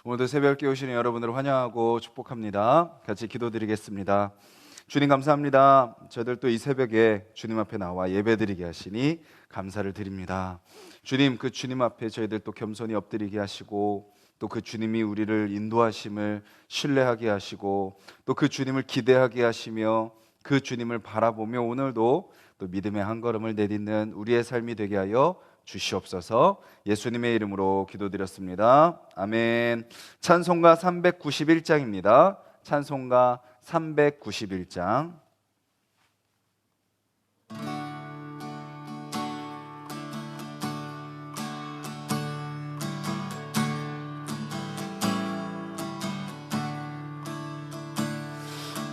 오늘도 새벽에 오시는 여러분들을 환영하고 축복합니다. 같이 기도드리겠습니다. 주님 감사합니다. 저희들 또 이 새벽에 주님 앞에 나와 예배드리게 하시니 감사를 드립니다. 주님, 그 주님 앞에 저희들 또 겸손히 엎드리게 하시고, 또 그 주님이 우리를 인도하심을 신뢰하게 하시고, 또 그 주님을 기대하게 하시며, 그 주님을 바라보며 오늘도 또 믿음의 한 걸음을 내딛는 우리의 삶이 되게 하여 주시옵소서. 예수님의 이름으로 기도드렸습니다. 아멘. 찬송가 391장입니다. 찬송가 391장.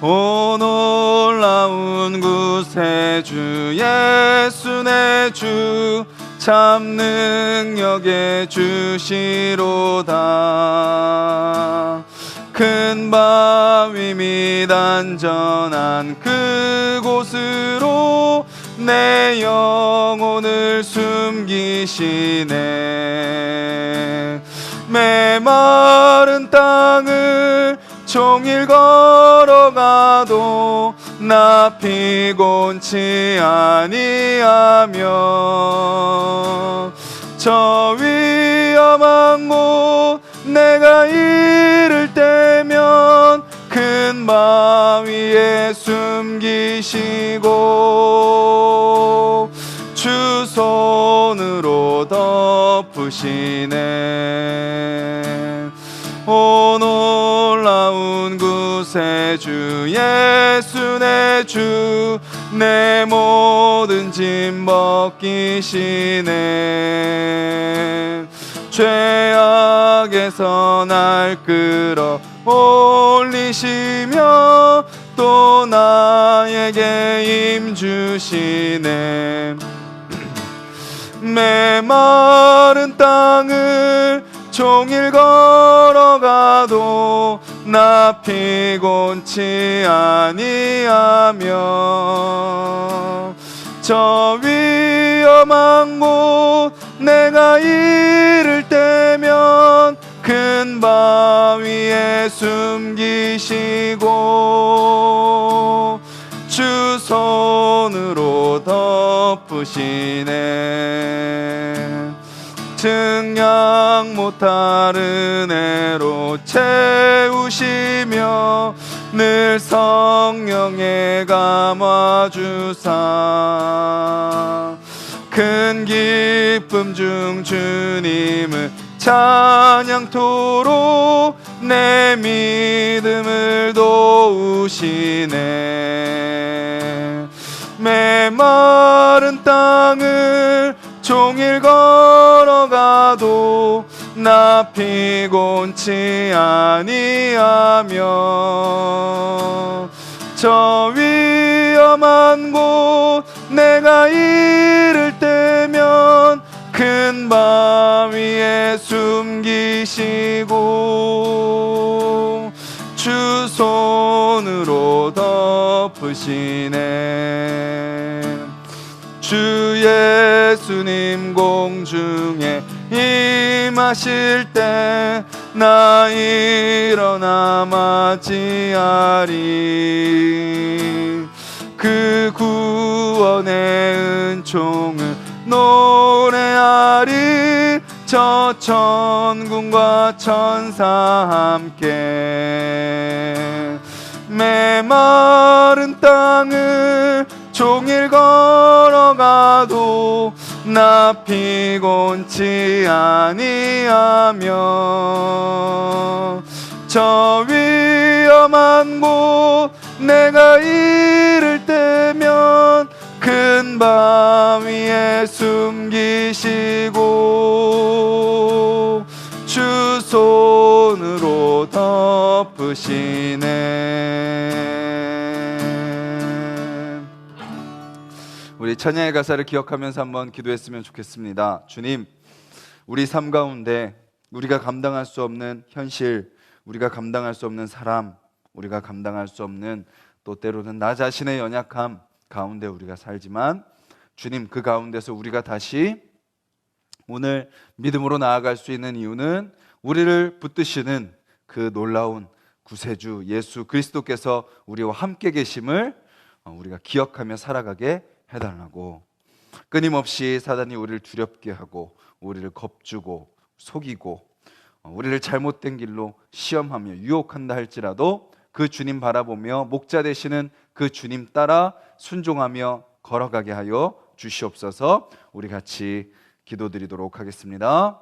오 놀라운 구세주 예수 내 주 참 능력의 주시로다. 큰 바위 및 안전한 그곳으로 내 영혼을 숨기시네. 메마른 땅을 종일 걸어가도 나 피곤치 아니하며 저 위험한 곳 내가 이를 때면 큰 바위에 숨기시고 주 손으로 덮으시네. 오 놀라운 구세주 예수 내 주 내 모든 짐 벗기시네. 죄악에서 날 끌어 올리시며 또 나에게 힘 주시네. 메마른 땅을 종일 걸어가도 나 피곤치 아니하며 저 위험한 곳 내가 이를 때면 큰 바위에 숨기시고 주 손으로 덮으시네. 증량 못할 은혜로 채우시며 늘 성령에 감화주사 큰 기쁨 중 주님을 찬양토록 내 믿음을 도우시네. 메마른 땅을 종일 걸어가도 나 피곤치 아니하며 저 위험한 곳 내가 이를 때면 큰 바위에 숨기시고 주 손으로 덮으시네. 주 예수님 공중에 임하실 때 나 일어나 맞이하리. 그 구원의 은총을 노래하리. 저 천군과 천사 함께 메마른 땅을 종일 걸어가도 나 피곤치 아니하며 저 위험한 곳 내가 이를 때면 큰 바위에 숨기시고 주 손으로 덮으시네. 우리 찬양의 가사를 기억하면서 한번 기도했으면 좋겠습니다. 주님, 우리 삶 가운데 우리가 감당할 수 없는 현실, 우리가 감당할 수 없는 사람, 우리가 감당할 수 없는 또 때로는 나 자신의 연약함 가운데 우리가 살지만 주님, 그 가운데서 우리가 다시 오늘 믿음으로 나아갈 수 있는 이유는 우리를 붙드시는 그 놀라운 구세주 예수 그리스도께서 우리와 함께 계심을 우리가 기억하며 살아가게 해달라고, 끊임없이 사단이 우리를 두렵게 하고 우리를 겁주고 속이고 우리를 잘못된 길로 시험하며 유혹한다 할지라도 그 주님 바라보며 목자 되시는 그 주님 따라 순종하며 걸어가게 하여 주시옵소서. 우리 같이 기도드리도록 하겠습니다.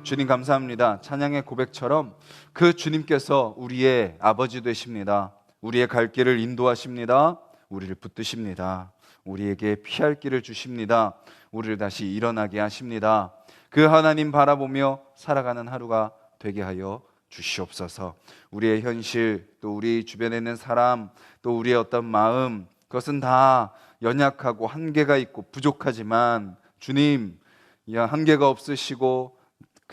주님 감사합니다. 찬양의 고백처럼 그 주님께서 우리의 아버지 되십니다. 우리의 갈 길을 인도하십니다. 우리를 붙드십니다. 우리에게 피할 길을 주십니다. 우리를 다시 일어나게 하십니다. 그 하나님 바라보며 살아가는 하루가 되게 하여 주시옵소서. 우리의 현실, 또 우리 주변에 있는 사람, 또 우리의 어떤 마음, 그것은 다 연약하고 한계가 있고 부족하지만 주님, 한계가 없으시고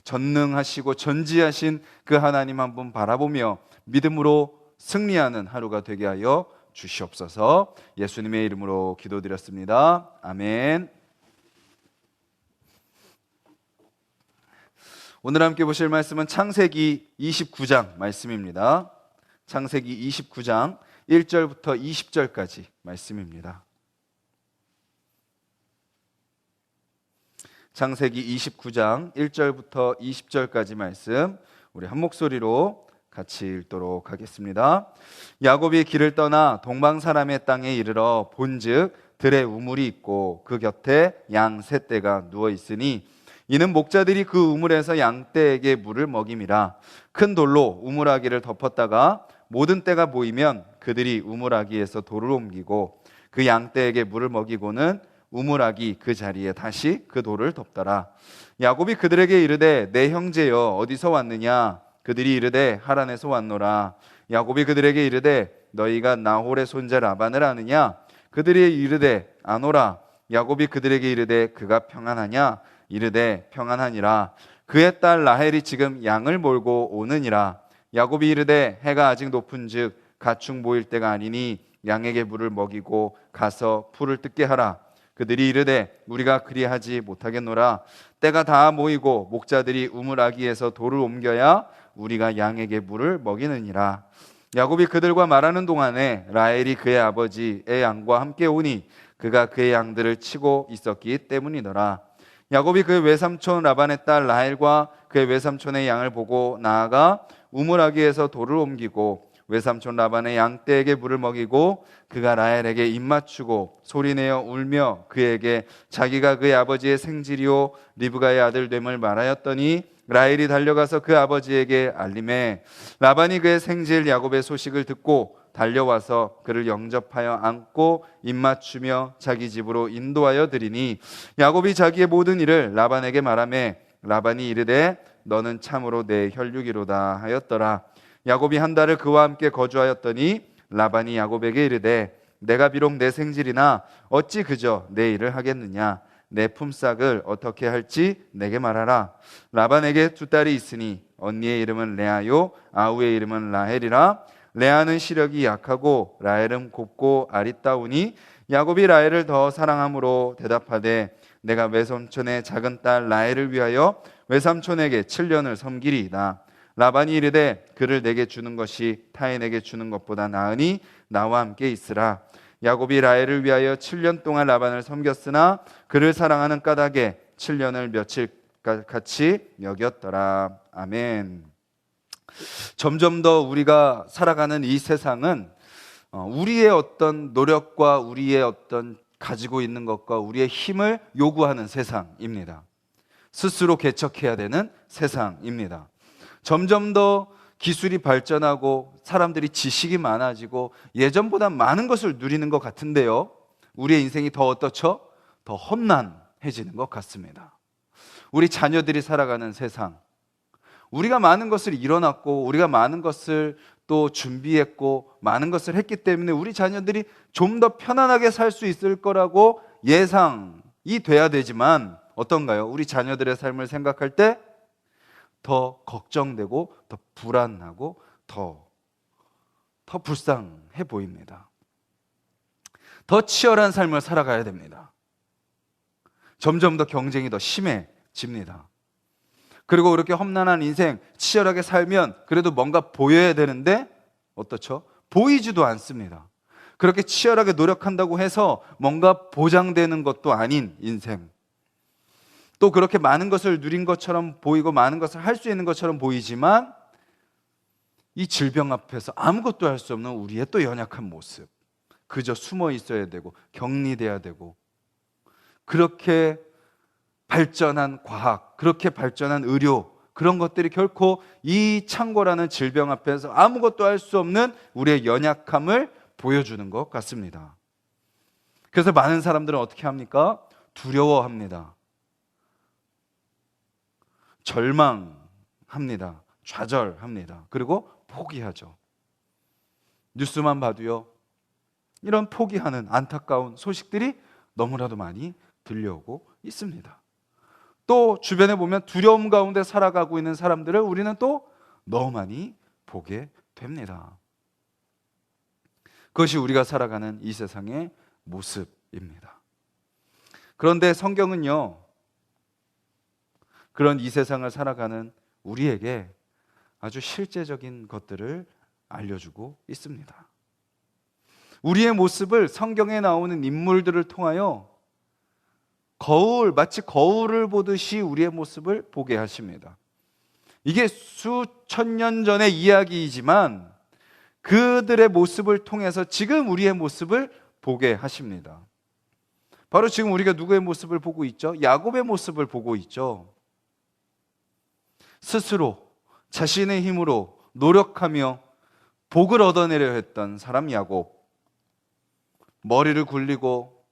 전능하시고 전지하신 그 하나님 한 분 바라보며 믿음으로 승리하는 하루가 되게 하여 주시옵소서. 예수님의 이름으로 기도드렸습니다. 아멘. 오늘 함께 보실 말씀은 창세기 29장 말씀입니다. 창세기 29장 1절부터 20절까지 말씀입니다. 창세기 29장 1절부터 20절까지 말씀 우리 한 목소리로 같이 읽도록 하겠습니다. 야곱이 길을 떠나 동방 사람의 땅에 이르러 본즉 들에 우물이 있고 그 곁에 양 세 떼가 누워 있으니 이는 목자들이 그 우물에서 양 떼에게 물을 먹임이라. 큰 돌로 우물아기를 덮었다가 모든 떼가 모이면 그들이 우물아기에서 돌을 옮기고 그 양 떼에게 물을 먹이고는 우물아기 그 자리에 다시 그 돌을 덮더라. 야곱이 그들에게 이르되 내 형제여 어디서 왔느냐? 그들이 이르되 하란에서 왔노라. 야곱이 그들에게 이르되 너희가 나홀의 손자 라반을 아느냐? 그들이 이르되 아노라. 야곱이 그들에게 이르되 그가 평안하냐? 이르되 평안하니라. 그의 딸 라헬이 지금 양을 몰고 오느니라. 야곱이 이르되 해가 아직 높은즉 가축 모일 때가 아니니 양에게 물을 먹이고 가서 풀을 뜯게 하라. 그들이 이르되 우리가 그리하지 못하겠노라. 때가 다 모이고 목자들이 우물아기에서 돌을 옮겨야 우리가 양에게 물을 먹이느니라. 야곱이 그들과 말하는 동안에 라헬이 그의 아버지의 양과 함께 오니 그가 그의 양들을 치고 있었기 때문이더라. 야곱이 그의 외삼촌 라반의 딸 라헬과 그의 외삼촌의 양을 보고 나아가 우물아기에서 돌을 옮기고 외삼촌 라반의 양떼에게 물을 먹이고 그가 라헬에게 입맞추고 소리내어 울며 그에게 자기가 그의 아버지의 생질이요 리브가의 아들 됨을 말하였더니 라헬이 달려가서 그 아버지에게 알림해 라반이 그의 생질 야곱의 소식을 듣고 달려와서 그를 영접하여 안고 입맞추며 자기 집으로 인도하여 드리니 야곱이 자기의 모든 일을 라반에게 말하매 라반이 이르되 너는 참으로 내 혈육이로다 하였더라. 야곱이 한 달을 그와 함께 거주하였더니 라반이 야곱에게 이르되 내가 비록 내 생질이나 어찌 그저 내 일을 하겠느냐? 내 품삯을 어떻게 할지 내게 말하라. 라반에게 두 딸이 있으니 언니의 이름은 레아요 아우의 이름은 라헬이라. 레아는 시력이 약하고 라헬은 곱고 아리따우니 야곱이 라헬을 더 사랑함으로 대답하되 내가 외손촌의 작은 딸 라헬을 위하여 외삼촌에게 7년을 섬기리이다. 라반이 이르되 그를 내게 주는 것이 타인에게 주는 것보다 나으니 나와 함께 있으라. 야곱이 라헬을 위하여 7년 동안 라반을 섬겼으나 그를 사랑하는 까닭에 7년을 며칠 같이 여겼더라. 아멘. 점점 더 우리가 살아가는 이 세상은 우리의 어떤 노력과 우리의 어떤 가지고 있는 것과 우리의 힘을 요구하는 세상입니다. 스스로 개척해야 되는 세상입니다. 점점 더 기술이 발전하고 사람들이 지식이 많아지고 예전보다 많은 것을 누리는 것 같은데요, 우리의 인생이 더 어떻죠? 더 험난해지는 것 같습니다. 우리 자녀들이 살아가는 세상, 우리가 많은 것을 이뤄놨고 우리가 많은 것을 또 준비했고 많은 것을 했기 때문에 우리 자녀들이 좀 더 편안하게 살 수 있을 거라고 예상이 돼야 되지만 어떤가요? 우리 자녀들의 삶을 생각할 때 더 걱정되고 더 불안하고 더 불쌍해 보입니다. 더 치열한 삶을 살아가야 됩니다. 점점 더 경쟁이 더 심해집니다. 그리고 그렇게 험난한 인생 치열하게 살면 그래도 뭔가 보여야 되는데 어떻죠? 보이지도 않습니다. 그렇게 치열하게 노력한다고 해서 뭔가 보장되는 것도 아닌 인생, 또 그렇게 많은 것을 누린 것처럼 보이고 많은 것을 할 수 있는 것처럼 보이지만 이 질병 앞에서 아무것도 할 수 없는 우리의 또 연약한 모습, 그저 숨어 있어야 되고 격리돼야 되고, 그렇게 발전한 과학, 그렇게 발전한 의료, 그런 것들이 결코 이 창고라는 질병 앞에서 아무것도 할 수 없는 우리의 연약함을 보여주는 것 같습니다. 그래서 많은 사람들은 어떻게 합니까? 두려워합니다. 절망합니다. 좌절합니다. 그리고 포기하죠. 뉴스만 봐도요, 이런 포기하는 안타까운 소식들이 너무나도 많이 들려오고 있습니다. 또 주변에 보면 두려움 가운데 살아가고 있는 사람들을 우리는 또 너무 많이 보게 됩니다. 그것이 우리가 살아가는 이 세상의 모습입니다. 그런데 성경은요, 그런 이 세상을 살아가는 우리에게 아주 실제적인 것들을 알려주고 있습니다. 우리의 모습을 성경에 나오는 인물들을 통하여 마치 거울을 보듯이 우리의 모습을 보게 하십니다. 이게 수천 년 전의 이야기이지만 그들의 모습을 통해서 지금 우리의 모습을 보게 하십니다. 바로 지금 우리가 누구의 모습을 보고 있죠? 야곱의 모습을 보고 있죠. 스스로 자신의 힘으로 노력하며 복을 얻어내려 했던 사람 야곱, 머리를 굴리고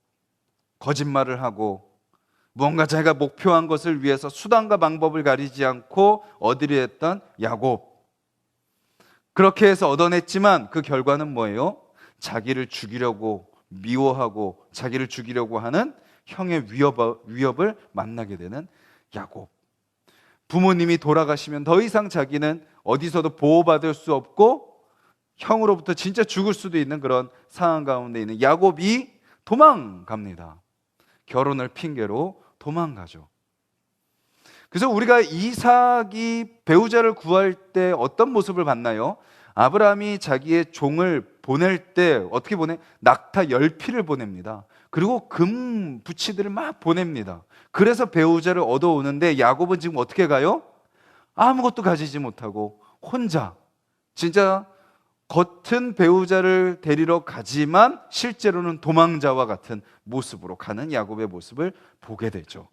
거짓말을 하고 무언가 자기가 목표한 것을 위해서 수단과 방법을 가리지 않고 얻으려 했던 야곱, 그렇게 해서 얻어냈지만 그 결과는 뭐예요? 자기를 죽이려고 미워하고 자기를 죽이려고 하는 형의 위협을 만나게 되는 야곱. 부모님이 돌아가시면 더 이상 자기는 어디서도 보호받을 수 없고 형으로부터 진짜 죽을 수도 있는 그런 상황 가운데 있는 야곱이 도망갑니다. 결혼을 핑계로 도망가죠. 그래서 우리가 이삭이 배우자를 구할 때 어떤 모습을 봤나요? 아브라함이 자기의 종을 보낼 때 어떻게 보내? 낙타 10匹를 보냅니다. 그리고 금 부치들을 막 보냅니다. 그래서 배우자를 얻어오는데 야곱은 지금 어떻게 가요? 아무것도 가지지 못하고 혼자, 진짜 겉은 배우자를 데리러 가지만 실제로는 도망자와 같은 모습으로 가는 야곱의 모습을 보게 되죠.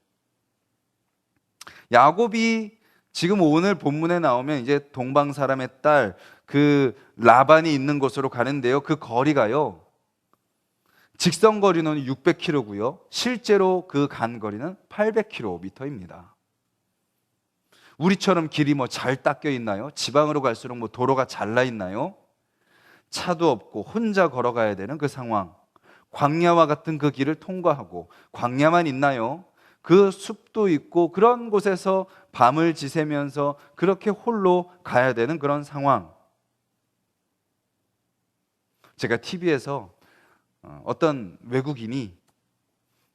야곱이 지금 오늘 본문에 나오면 이제 동방 사람의 딸 그 라반이 있는 곳으로 가는데요, 그 거리가요 직선 거리는 600km고요 실제로 그 간 거리는 800km입니다. 우리처럼 길이 뭐 잘 닦여 있나요? 지방으로 갈수록 뭐 도로가 잘나 있나요? 차도 없고 혼자 걸어가야 되는 그 상황, 광야와 같은 그 길을 통과하고, 광야만 있나요? 그 숲도 있고 그런 곳에서 밤을 지새면서 그렇게 홀로 가야 되는 그런 상황. 제가 TV에서 어떤 외국인이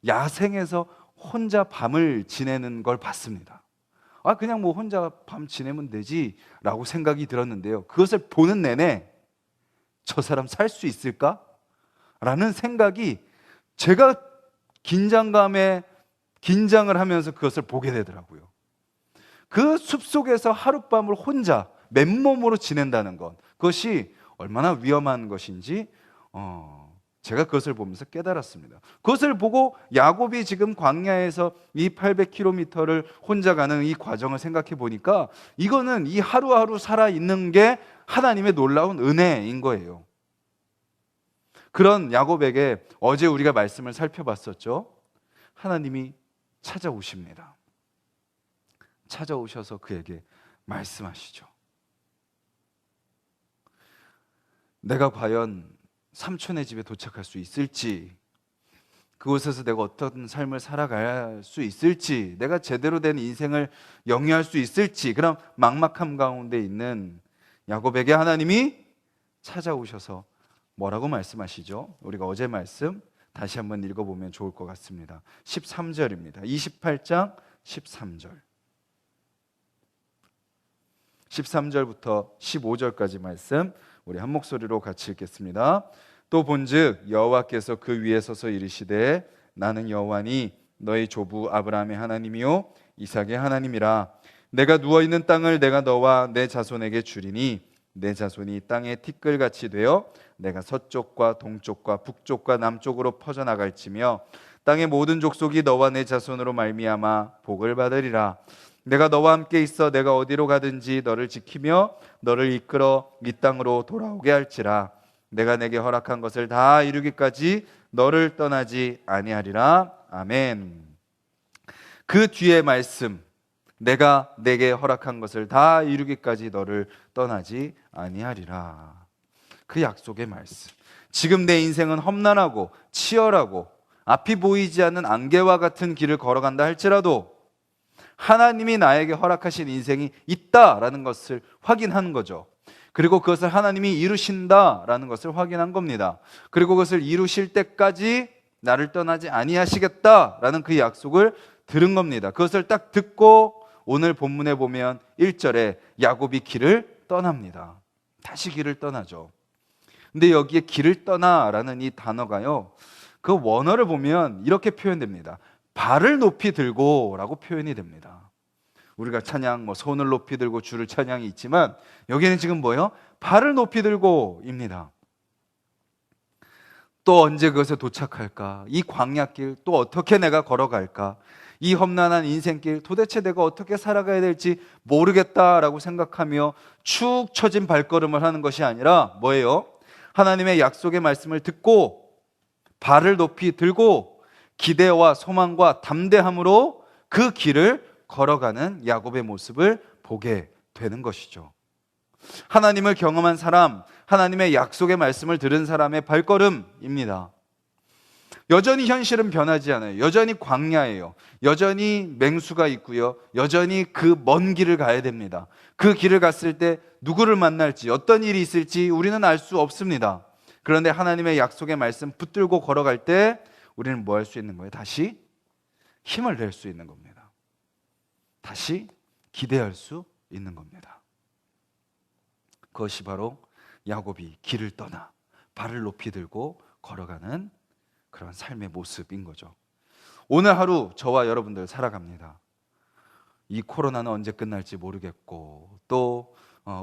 야생에서 혼자 밤을 지내는 걸 봤습니다. 그냥 뭐 혼자 밤 지내면 되지라고 생각이 들었는데요. 그것을 보는 내내 저 사람 살 수 있을까? 라는 생각이 제가 긴장을 하면서 그것을 보게 되더라고요. 그 숲속에서 하룻밤을 혼자 맨몸으로 지낸다는 것, 그것이 얼마나 위험한 것인지 제가 그것을 보면서 깨달았습니다. 그것을 보고 야곱이 지금 광야에서 이 800km를 혼자 가는 이 과정을 생각해 보니까 이거는 이 하루하루 살아있는 게 하나님의 놀라운 은혜인 거예요. 그런 야곱에게 어제 우리가 말씀을 살펴봤었죠. 하나님이 찾아오십니다. 찾아오셔서 그에게 말씀하시죠. 내가 과연 삼촌의 집에 도착할 수 있을지, 그곳에서 내가 어떤 삶을 살아갈 수 있을지, 내가 제대로 된 인생을 영위할 수 있을지, 그런 막막함 가운데 있는 야곱에게 하나님이 찾아오셔서 뭐라고 말씀하시죠? 우리가 어제 말씀 다시 한번 읽어보면 좋을 것 같습니다. 13절입니다. 28장 13절. 13절부터 15절까지 말씀 우리 한 목소리로 같이 읽겠습니다. 또 본즉 여호와께서 그 위에 서서 이르시되 나는 여호와니 너희 조부 아브라함의 하나님이요 이삭의 하나님이라. 내가 누워있는 땅을 내가 너와 내 자손에게 주리니 내 자손이 땅의 티끌같이 되어 내가 서쪽과 동쪽과 북쪽과 남쪽으로 퍼져나갈지며 땅의 모든 족속이 너와 내 자손으로 말미암아 복을 받으리라. 내가 너와 함께 있어 내가 어디로 가든지 너를 지키며 너를 이끌어 이 땅으로 돌아오게 할지라. 내가 내게 허락한 것을 다 이루기까지 너를 떠나지 아니하리라. 아멘. 그 뒤에 말씀, 내가 내게 허락한 것을 다 이루기까지 너를 떠나지 아니하리라. 그 약속의 말씀. 지금 내 인생은 험난하고 치열하고 앞이 보이지 않는 안개와 같은 길을 걸어간다 할지라도 하나님이 나에게 허락하신 인생이 있다라는 것을 확인한 거죠. 그리고 그것을 하나님이 이루신다라는 것을 확인한 겁니다. 그리고 그것을 이루실 때까지 나를 떠나지 아니하시겠다라는 그 약속을 들은 겁니다. 그것을 딱 듣고 오늘 본문에 보면 1절에 야곱이 길을 떠납니다. 다시 길을 떠나죠. 근데 여기에 길을 떠나라는 이 단어가요, 그 원어를 보면 이렇게 표현됩니다. 발을 높이 들고 라고 표현이 됩니다. 우리가 찬양, 손을 높이 들고 주를 찬양이 있지만 여기는 지금 뭐예요? 발을 높이 들고입니다. 또 언제 그것에 도착할까? 이 광야길 또 어떻게 내가 걸어갈까? 이 험난한 인생길 도대체 내가 어떻게 살아가야 될지 모르겠다라고 생각하며 축 처진 발걸음을 하는 것이 아니라 뭐예요? 하나님의 약속의 말씀을 듣고 발을 높이 들고 기대와 소망과 담대함으로 그 길을 걸어가는 야곱의 모습을 보게 되는 것이죠. 하나님을 경험한 사람, 하나님의 약속의 말씀을 들은 사람의 발걸음입니다. 여전히 현실은 변하지 않아요. 여전히 광야예요. 여전히 맹수가 있고요. 여전히 그 먼 길을 가야 됩니다. 그 길을 갔을 때 누구를 만날지, 어떤 일이 있을지 우리는 알 수 없습니다. 그런데 하나님의 약속의 말씀 붙들고 걸어갈 때 우리는 뭐 할 수 있는 거예요? 다시 힘을 낼 수 있는 겁니다. 다시 기대할 수 있는 겁니다. 그것이 바로 야곱이 길을 떠나 발을 높이 들고 걸어가는 그런 삶의 모습인 거죠. 오늘 하루 저와 여러분들 살아갑니다. 이 코로나는 언제 끝날지 모르겠고, 또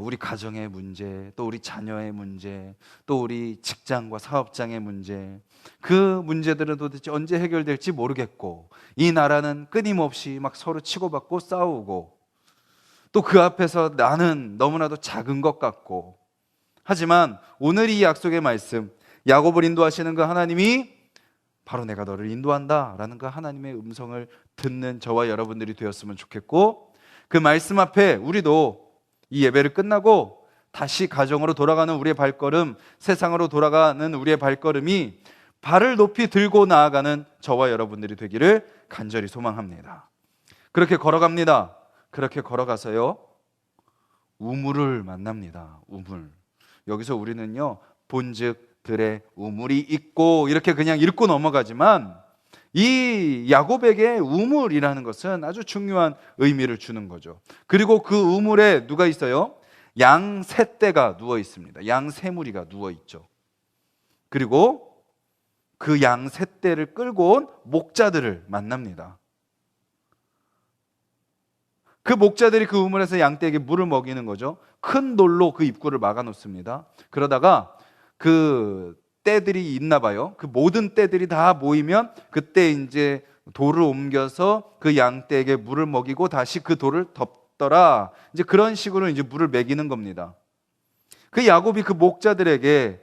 우리 가정의 문제, 또 우리 자녀의 문제, 또 우리 직장과 사업장의 문제, 그 문제들은 도대체 언제 해결될지 모르겠고, 이 나라는 끊임없이 막 서로 치고받고 싸우고, 또 그 앞에서 나는 너무나도 작은 것 같고, 하지만 오늘 이 약속의 말씀, 야곱을 인도하시는 그 하나님이 바로 내가 너를 인도한다 라는 그 하나님의 음성을 듣는 저와 여러분들이 되었으면 좋겠고, 그 말씀 앞에 우리도 이 예배를 끝나고 다시 가정으로 돌아가는 우리의 발걸음, 세상으로 돌아가는 우리의 발걸음이 발을 높이 들고 나아가는 저와 여러분들이 되기를 간절히 소망합니다. 그렇게 걸어갑니다. 그렇게 걸어가서요, 우물을 만납니다. 우물. 여기서 우리는요, 본즉 들에 우물이 있고 이렇게 그냥 읽고 넘어가지만 이 야곱에게 우물이라는 것은 아주 중요한 의미를 주는 거죠. 그리고 그 우물에 누가 있어요? 양 세 떼가 누워 있습니다. 양 세 무리가 누워 있죠. 그리고 그 양 세 떼를 끌고 온 목자들을 만납니다. 그 목자들이 그 우물에서 양떼에게 물을 먹이는 거죠. 큰 돌로 그 입구를 막아 놓습니다. 그러다가 그 떼들이 있나 봐요. 그 모든 떼들이 다 모이면 그때 이제 돌을 옮겨서 그 양떼에게 물을 먹이고 다시 그 돌을 덮더라. 이제 그런 식으로 이제 물을 먹이는 겁니다. 그 야곱이 그 목자들에게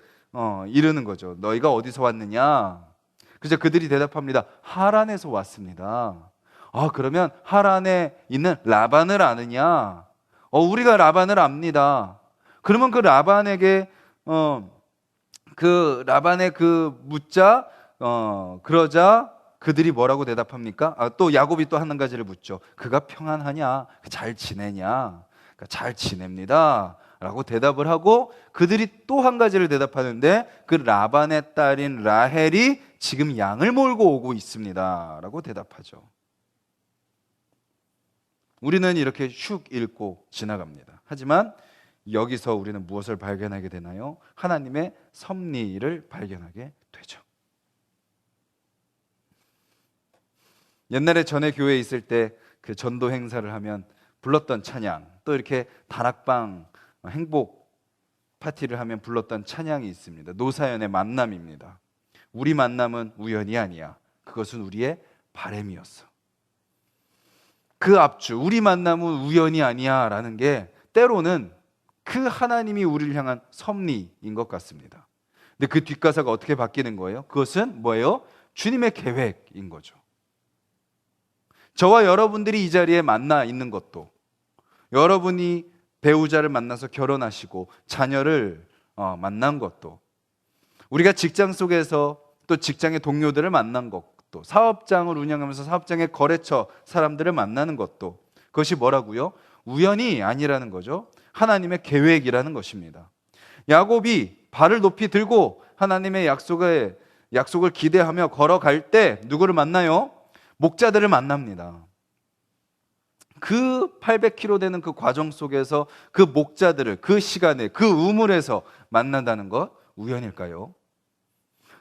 이르는 거죠. 너희가 어디서 왔느냐? 그래서 그들이 대답합니다. 하란에서 왔습니다. 그러면 하란에 있는 라반을 아느냐? 우리가 라반을 압니다. 그러면 그 라반에게 그 라반의 그 묻자 그러자 그들이 뭐라고 대답합니까? 또 야곱이 또 한 가지를 묻죠. 그가 평안하냐? 잘 지내냐? 잘 지냅니다 라고 대답을 하고 그들이 또 한 가지를 대답하는데 그 라반의 딸인 라헬이 지금 양을 몰고 오고 있습니다 라고 대답하죠. 우리는 이렇게 슉 읽고 지나갑니다. 하지만 여기서 우리는 무엇을 발견하게 되나요? 하나님의 섭리를 발견하게 되죠. 옛날에 전에 교회에 있을 때 그 전도 행사를 하면 불렀던 찬양, 또 이렇게 다락방 행복 파티를 하면 불렀던 찬양이 있습니다. 노사연의 만남입니다. 우리 만남은 우연이 아니야. 그것은 우리의 바람이었어. 그 앞줄, 우리 만남은 우연이 아니야 라는 게 때로는 그 하나님이 우리를 향한 섭리인 것 같습니다. 근데 그 뒷가사가 어떻게 바뀌는 거예요? 그것은 뭐예요? 주님의 계획인 거죠. 저와 여러분들이 이 자리에 만나 있는 것도, 여러분이 배우자를 만나서 결혼하시고 자녀를 만난 것도, 우리가 직장 속에서 또 직장의 동료들을 만난 것도, 사업장을 운영하면서 사업장의 거래처 사람들을 만나는 것도, 그것이 뭐라고요? 우연이 아니라는 거죠. 하나님의 계획이라는 것입니다. 야곱이 발을 높이 들고 하나님의 약속을 기대하며 걸어갈 때 누구를 만나요? 목자들을 만납니다. 그 800km 되는 그 과정 속에서 그 목자들을 그 시간에 그 우물에서 만난다는 것 우연일까요?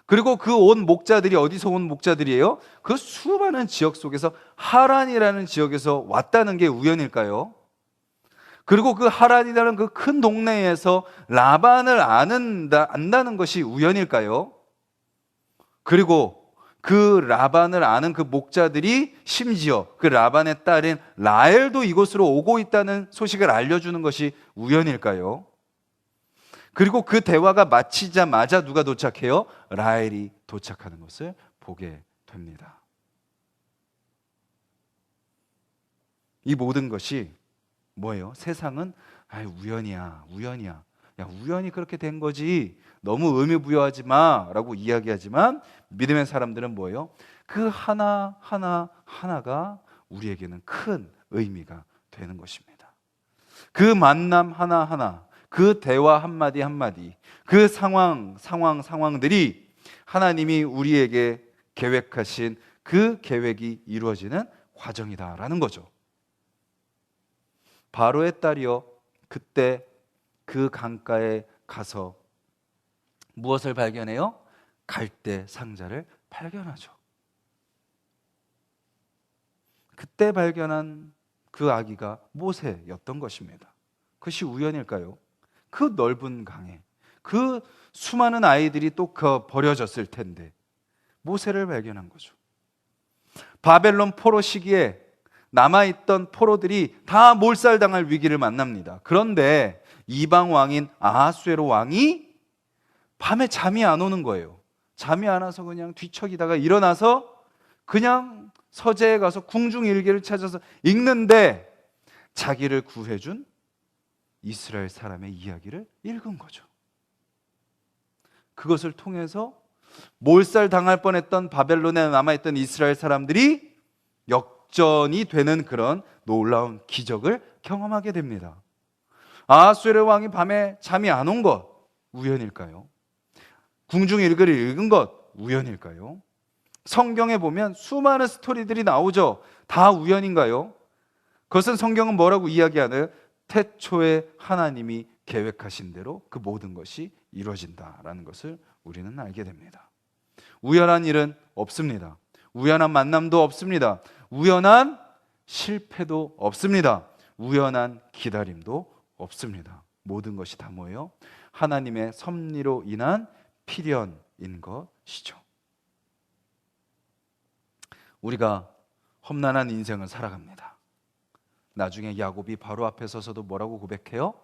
그리고 그 온 목자들이 어디서 온 목자들이에요? 그 수많은 지역 속에서 하란이라는 지역에서 왔다는 게 우연일까요? 그리고 그 하란이라는 그 큰 동네에서 라반을 안다는 것이 우연일까요? 그리고 그 라반을 아는 그 목자들이 심지어 그 라반의 딸인 라헬도 이곳으로 오고 있다는 소식을 알려주는 것이 우연일까요? 그리고 그 대화가 마치자마자 누가 도착해요? 라헬이 도착하는 것을 보게 됩니다. 이 모든 것이 뭐예요? 세상은 우연이야. 야, 우연히 그렇게 된 거지. 너무 의미 부여하지 마 라고 이야기하지만 믿음의 사람들은 뭐예요? 그 하나가 우리에게는 큰 의미가 되는 것입니다. 그 만남 하나하나, 그 대화 한마디 한마디, 그 상황들이 하나님이 우리에게 계획하신 그 계획이 이루어지는 과정이다라는 거죠. 바로의 딸이요, 그때 그 강가에 가서 무엇을 발견해요? 갈대 상자를 발견하죠. 그때 발견한 그 아기가 모세였던 것입니다. 그것이 우연일까요? 그 넓은 강에 그 수많은 아이들이 또 버려졌을 텐데 모세를 발견한 거죠. 바벨론 포로 시기에 남아있던 포로들이 다 몰살당할 위기를 만납니다. 그런데 이방 왕인 아하수에로 왕이 밤에 잠이 안 오는 거예요. 잠이 안 와서 그냥 뒤척이다가 일어나서 그냥 서재에 가서 궁중일기를 찾아서 읽는데 자기를 구해준 이스라엘 사람의 이야기를 읽은 거죠. 그것을 통해서 몰살당할 뻔했던 바벨론에 남아있던 이스라엘 사람들이 역전이 되는 그런 놀라운 기적을 경험하게 됩니다. 아하수에로 왕이 밤에 잠이 안 온 것 우연일까요? 궁중일기를 읽은 것 우연일까요? 성경에 보면 수많은 스토리들이 나오죠. 다 우연인가요? 그것은 성경은 뭐라고 이야기하나요? 태초에 하나님이 계획하신 대로 그 모든 것이 이루어진다라는 것을 우리는 알게 됩니다. 우연한 일은 없습니다. 우연한 만남도 없습니다. 우연한 실패도 없습니다. 우연한 기다림도 없습니다. 모든 것이 다 뭐예요? 하나님의 섭리로 인한 필연인 것이죠. 우리가 험난한 인생을 살아갑니다. 나중에 야곱이 바로 앞에 서서도 뭐라고 고백해요?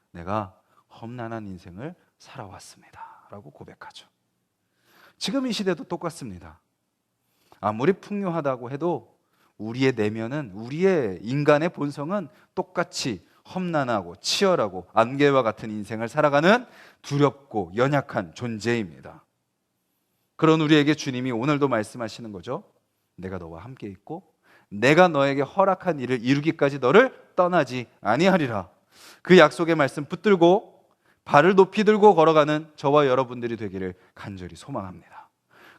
내가 험난한 인생을 살아왔습니다 라고 고백하죠. 지금 이 시대도 똑같습니다. 아무리 풍요하다고 해도 우리의 내면은, 우리의 인간의 본성은 똑같이 험난하고 치열하고 안개와 같은 인생을 살아가는 두렵고 연약한 존재입니다. 그런 우리에게 주님이 오늘도 말씀하시는 거죠. 내가 너와 함께 있고 내가 너에게 허락한 일을 이루기까지 너를 떠나지 아니하리라. 그 약속의 말씀 붙들고 발을 높이 들고 걸어가는 저와 여러분들이 되기를 간절히 소망합니다.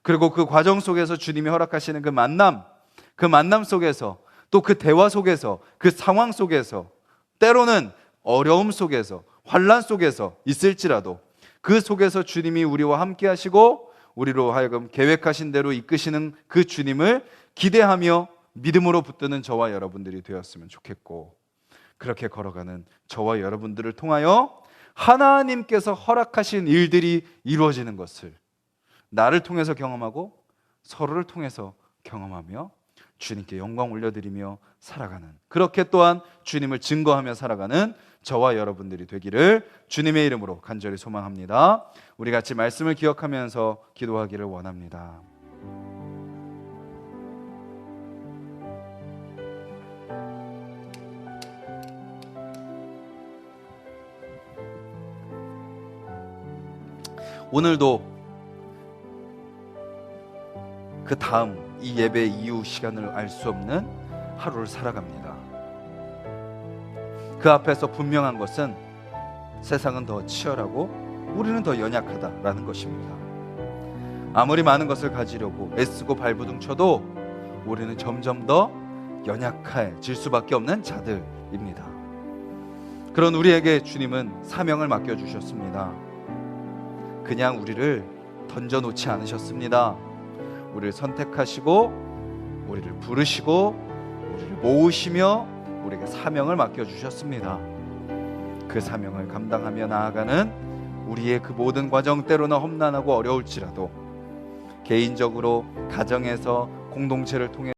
그리고 그 과정 속에서 주님이 허락하시는 그 만남 속에서, 또 그 대화 속에서, 그 상황 속에서, 때로는 어려움 속에서, 환난 속에서 있을지라도 그 속에서 주님이 우리와 함께 하시고 우리로 하여금 계획하신 대로 이끄시는 그 주님을 기대하며 믿음으로 붙드는 저와 여러분들이 되었으면 좋겠고, 그렇게 걸어가는 저와 여러분들을 통하여 하나님께서 허락하신 일들이 이루어지는 것을 나를 통해서 경험하고 서로를 통해서 경험하며 주님께 영광 올려드리며 살아가는, 그렇게 또한 주님을 증거하며 살아가는 저와 여러분들이 되기를 주님의 이름으로 간절히 소망합니다. 우리 같이 말씀을 기억하면서 기도하기를 원합니다. 오늘도 그 다음 이 예배 이후 시간을 알 수 없는 하루를 살아갑니다. 그 앞에서 분명한 것은 세상은 더 치열하고 우리는 더 연약하다라는 것입니다. 아무리 많은 것을 가지려고 애쓰고 발부둥 쳐도 우리는 점점 더 연약해질 수밖에 없는 자들입니다. 그런 우리에게 주님은 사명을 맡겨주셨습니다. 그냥 우리를 던져놓지 않으셨습니다. 우리를 선택하시고 우리를 부르시고 우리를 모으시며 우리에게 사명을 맡겨주셨습니다. 그 사명을 감당하며 나아가는 우리의 그 모든 과정, 때로는 험난하고 어려울지라도 개인적으로, 가정에서, 공동체를 통해